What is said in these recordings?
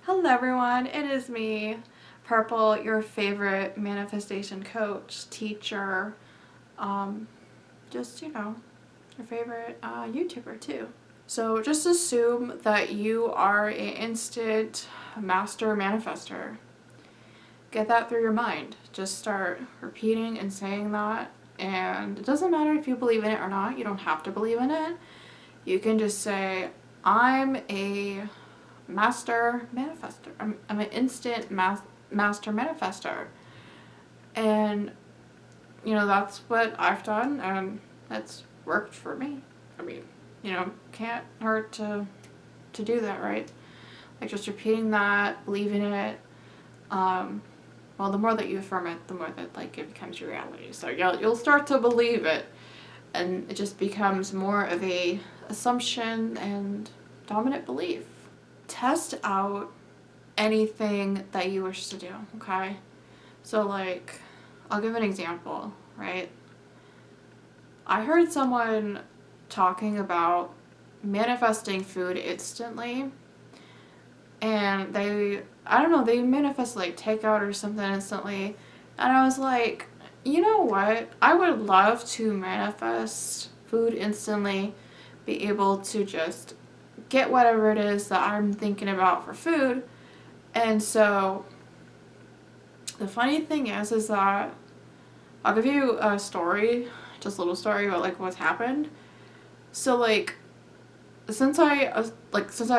Hello everyone, it is me, Purple, your favorite manifestation coach, teacher, your favorite YouTuber too. So just assume that you are an instant master manifester. Get that through your mind. Just start repeating and saying that, and it doesn't matter if you believe in it or not. You don't have to believe in it. You can just say, I'm a master manifester. I'm an instant master manifester. And, that's what I've done, and that's worked for me. I mean, can't hurt to do that, right? Like, just repeating that, believing it. Well, the more that you affirm it, the more that, it becomes your reality. So you'll start to believe it, and it just becomes more of a assumption and dominant belief. Test out anything that you wish to do, okay? So, I'll give an example, right? I heard someone talking about manifesting food instantly, and they manifest takeout or something instantly, and I was like, you know what? I would love to manifest food instantly, be able to just get whatever it is that I'm thinking about for food. And so the funny thing is that I'll give you a story, just a little story about what's happened. So since I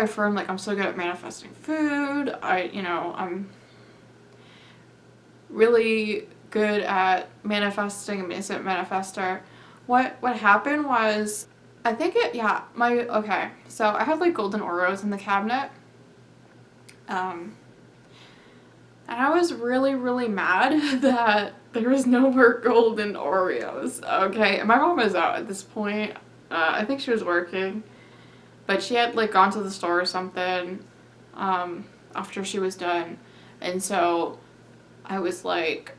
affirmed I'm so good at manifesting food, I'm really good at manifesting. I'm an instant manifester. What happened was, I think so I had golden Oreos in the cabinet. And I was really, really mad that there was no more golden Oreos. Okay, and my mom was out at this point. I think she was working, but she had gone to the store or something after she was done. And so I was like,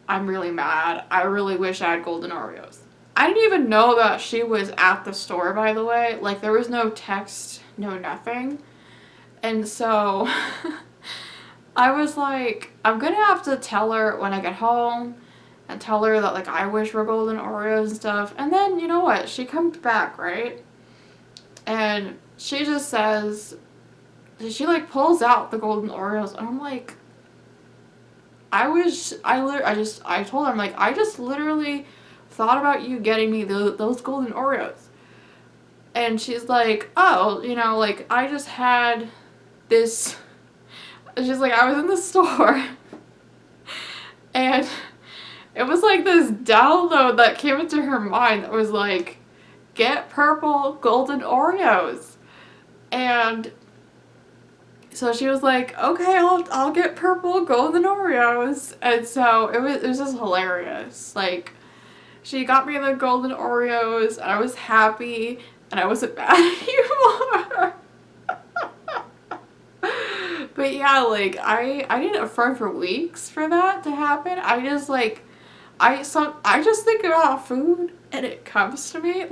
I'm really mad. I really wish I had golden Oreos. I didn't even know that she was at the store, by the way. There was no text, no nothing. And so I was like, I'm gonna have to tell her when I get home and tell her that I wish for golden Oreos and stuff. And then, you know what? She comes back, right? And she just says, she pulls out the golden Oreos, and I'm like, I told her, I'm like, I just literally thought about you getting me those golden Oreos. And she's like, oh, I just had this. She's like, I was in the store, and it was this download that came into her mind that was get purple golden Oreos. And so she was like, okay, I'll get purple golden Oreos. And so it was just hilarious. She got me the golden Oreos, and I was happy, and I wasn't mad anymore. But yeah, I didn't affirm for weeks for that to happen. I just I just think about food, and it comes to me.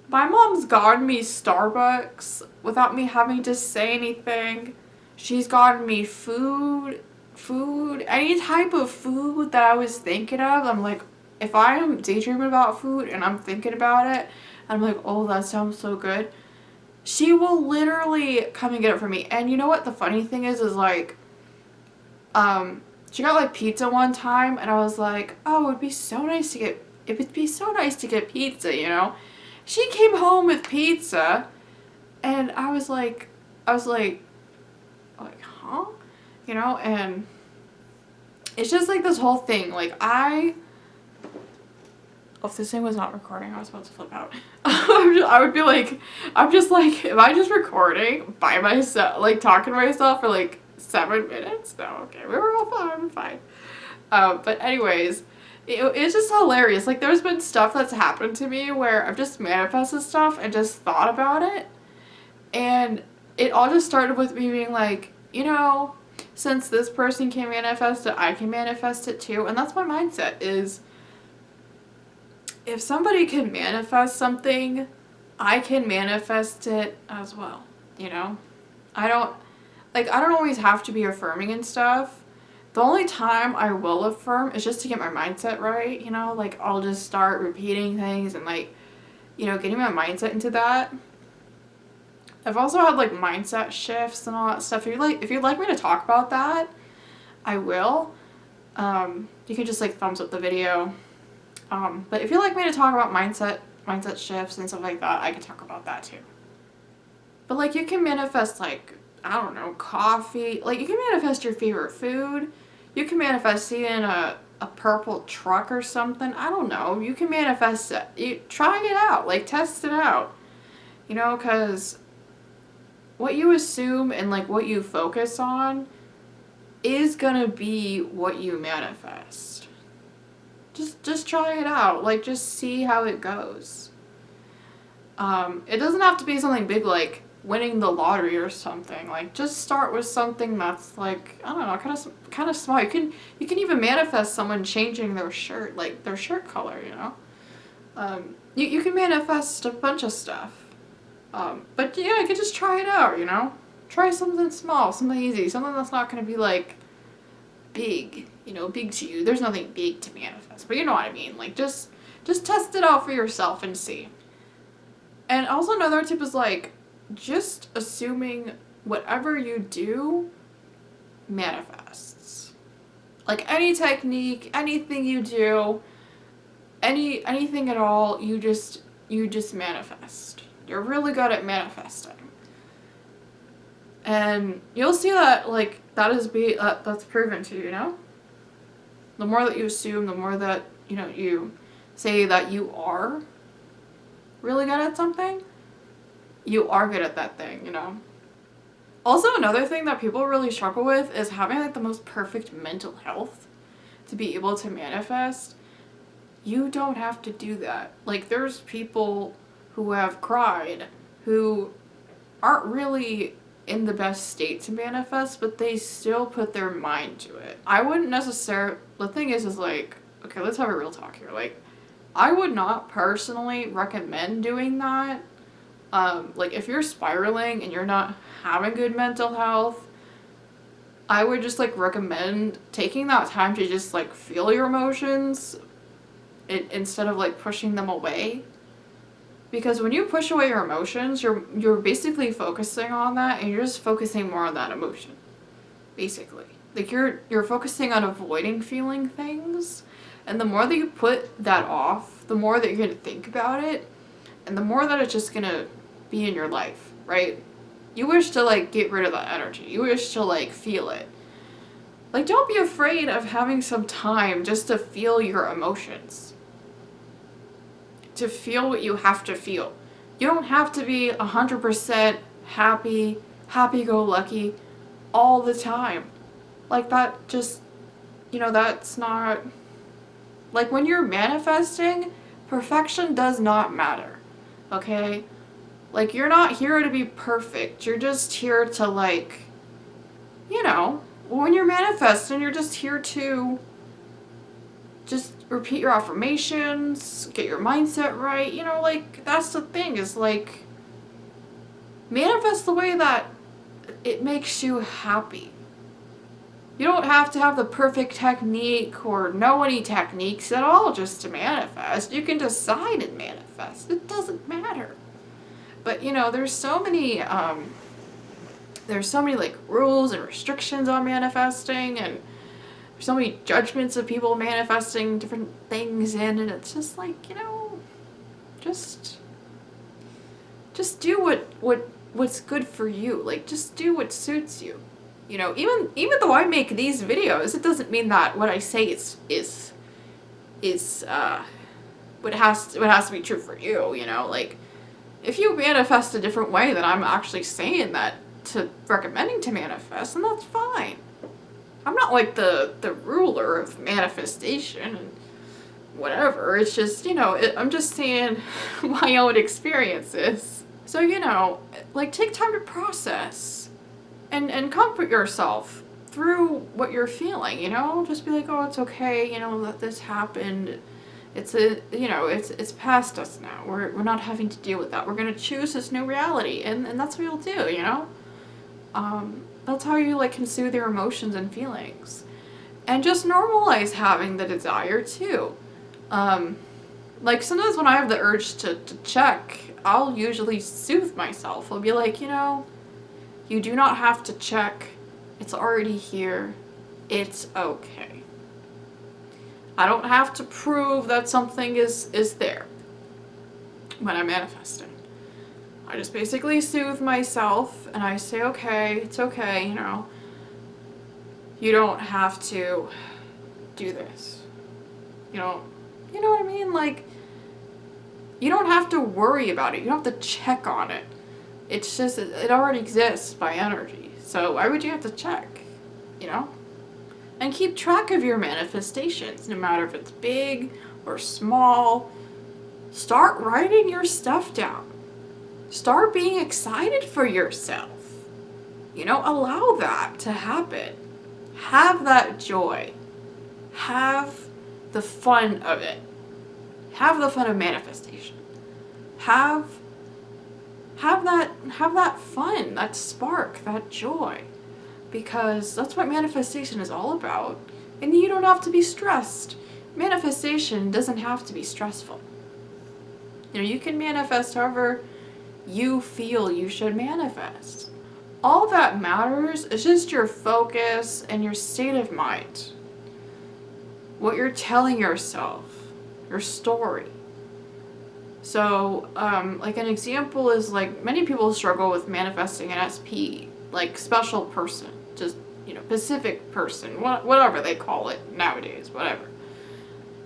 My mom's gotten me Starbucks without me having to say anything. She's gotten me food, any type of food that I was thinking of. I'm like, if I'm daydreaming about food and I'm thinking about it, I'm like, oh, that sounds so good. She will literally come and get it for me. And you know what the funny thing is she got pizza one time, and I was like, oh, it'd be so nice to get pizza, She came home with pizza, and I was like, huh? And it's just this whole thing. If this thing was not recording, I was about to flip out. I would be I'm just am I just recording by myself, talking to myself for 7 minutes? No, okay, we were all fine. But anyways, it's just hilarious. There's been stuff that's happened to me where I've just manifested stuff and just thought about it, and it all just started with me being since this person can manifest it, I can manifest it too. And that's my mindset is, if somebody can manifest something, I can manifest it as well, Like, I don't always have to be affirming and stuff. The only time I will affirm is just to get my mindset right, you know? Like, I'll just start repeating things and, like, you know, getting my mindset into that. I've also had, like, mindset shifts and all that stuff. If you'd like me to talk about that, I will. You can just, like, thumbs up the video. But if you'd like me to talk about mindset shifts and stuff like that, I can talk about that too. But, like, you can manifest, like, I don't know, coffee. Like, you can manifest your favorite food. You can manifest seeing a purple truck or something. I don't know. You can manifest it. You try it out. Like, test it out. You know, because what you assume and, like, what you focus on is gonna be what you manifest. Just try it out. Like, just see how it goes. It doesn't have to be something big like winning the lottery or something. Like, just start with something that's, like, I don't know, kind of small. You can even manifest someone changing their shirt, like their shirt color, you know. You can manifest a bunch of stuff. But yeah, you can just try it out, you know. Try something small, something easy, something that's not going to be, like, big, you know, big to you. There's nothing big to manifest, but you know what I mean. Like, just test it out for yourself and see. And also another tip is, like, just assuming whatever you do manifests. Like, any technique, anything you do, anything at all, you just manifest. You're really good at manifesting. And you'll see that, like, that's proven to you, you know? The more that you assume, the more that, you know, you say that you are really good at something, you are good at that thing, you know? Also, another thing that people really struggle with is having, like, the most perfect mental health to be able to manifest. You don't have to do that. Like, there's people who have cried who aren't really in the best state to manifest, but they still put their mind to it. I wouldn't necessarily, the thing is like, okay, let's have a real talk here. Like, I would not personally recommend doing that. Like, if you're spiraling and you're not having good mental health, I would just, like, recommend taking that time to just, like, feel your emotions instead of, like, pushing them away. Because when you push away your emotions, you're basically focusing on that, and you're just focusing more on that emotion. Basically. Like, you're focusing on avoiding feeling things, and the more that you put that off, the more that you're going to think about it, and the more that it's just going to be in your life, right? You wish to, like, get rid of that energy. You wish to, like, feel it. Like, don't be afraid of having some time just to feel your emotions. To feel what you have to feel. You don't have to be 100% happy, happy-go-lucky all the time. Like, that just, you know, that's not, like, when you're manifesting, perfection does not matter, okay? Like, you're not here to be perfect. You're just here to, like, you know, when you're manifesting, you're just here to just repeat your affirmations, get your mindset right, you know, like, that's the thing, is, like, manifest the way that it makes you happy. You don't have to have the perfect technique or know any techniques at all just to manifest. You can decide and manifest. It doesn't matter. But, you know, there's so many, like, rules and restrictions on manifesting, and so many judgments of people manifesting different things in, and it's just like, you know, just do what's good for you. Like, just do what suits you. You know, even though I make these videos, it doesn't mean that what I say is what has to be true for you, you know? Like, if you manifest a different way than I'm actually saying that recommending to manifest, then that's fine. I'm not, like, the ruler of manifestation and whatever. It's just, you know, I'm just saying my own experiences. So, you know, like, take time to process and comfort yourself through what you're feeling, you know? Just be like, oh, it's okay, you know, that this happened. It's past us now. We're not having to deal with that. We're going to choose this new reality, and that's what you'll do, you know? That's how you like can soothe your emotions and feelings. And just normalize having the desire too. Like sometimes when I have the urge to check, I'll usually soothe myself. I'll be like, you do not have to check. It's already here. It's okay. I don't have to prove that something is there when I'm manifesting. I just basically soothe myself and I say, okay, it's okay, you don't have to do this. You know what I mean? Like, you don't have to worry about it. You don't have to check on it. It's just, it already exists by energy. So why would you have to check, And keep track of your manifestations, no matter if it's big or small. Start writing your stuff down. Start being excited for yourself. Allow that to happen. Have that joy. Have the fun of it. Have the fun of manifestation. Have that fun, that spark, that joy. Because that's what manifestation is all about. And you don't have to be stressed. Manifestation doesn't have to be stressful. You can manifest however you feel you should manifest. All that matters is just your focus and your state of mind. What you're telling yourself, your story. So, like an example is like many people struggle with manifesting an SP, like special person, just, Pacific person, whatever they call it nowadays, whatever.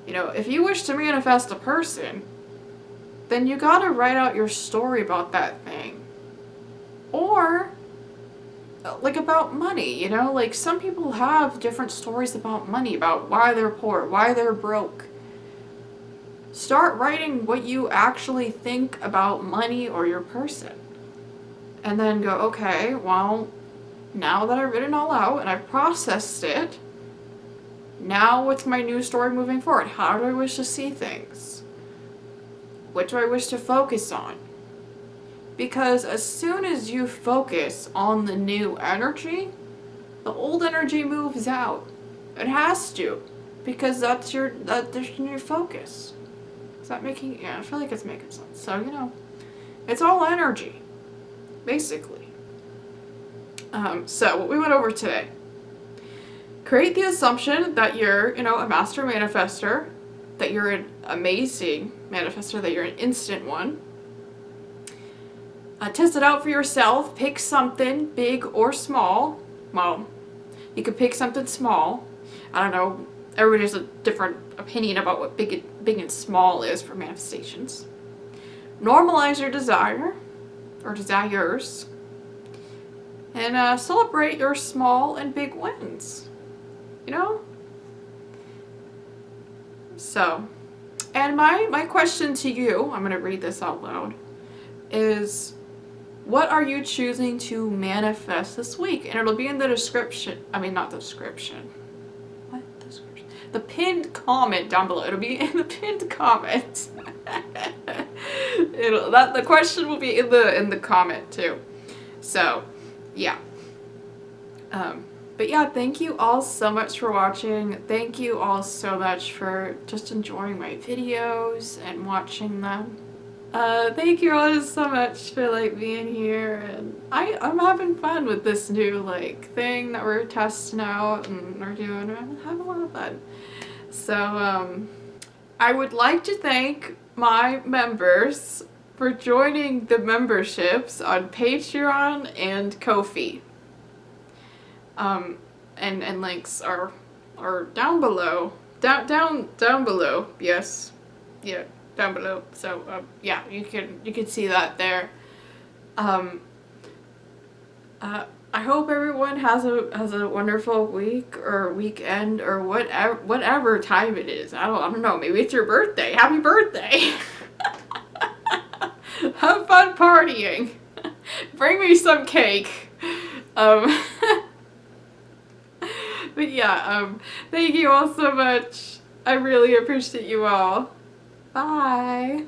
If you wish to manifest a person, then you gotta write out your story about that thing. Or, like about money, like some people have different stories about money, about why they're poor, why they're broke. Start writing what you actually think about money or your person. And then go, okay, well, now that I've written it all out and I've processed it, now what's my new story moving forward? How do I wish to see things? What do I wish to focus on? Because as soon as you focus on the new energy, the old energy moves out. It has to, because that's your new focus. Is that making? Yeah, I feel like it's making sense. So it's all energy, basically. So what we went over today: create the assumption that you're, a master manifester, that you're an amazing manifester, that you're an instant one. Test it out for yourself. Pick something big or small. Well, you could pick something small. I don't know. Everybody has a different opinion about what big and small is for manifestations. Normalize your desire or desires. And celebrate your small and big wins. So, and my question to you, I'm going to read this out loud, is what are you choosing to manifest this week? And it'll be in the description. I mean, not the description. What description? The pinned comment down below. It'll be in the pinned comment. The question will be in the comment too. So, yeah. But yeah, thank you all so much for watching. Thank you all so much for just enjoying my videos and watching them. Thank you all so much for being here, and I'm having fun with this new thing that we're testing out and we're doing. I'm having a lot of fun. So I would like to thank my members for joining the memberships on Patreon and Ko-fi. And links are down below. Down below. Yes. Yeah. Down below. So yeah, you can see that there. I hope everyone has a wonderful week or weekend or whatever time it is. I don't know. Maybe it's your birthday. Happy birthday! Have fun partying. Bring me some cake. But yeah. Thank you all so much. I really appreciate you all. Bye.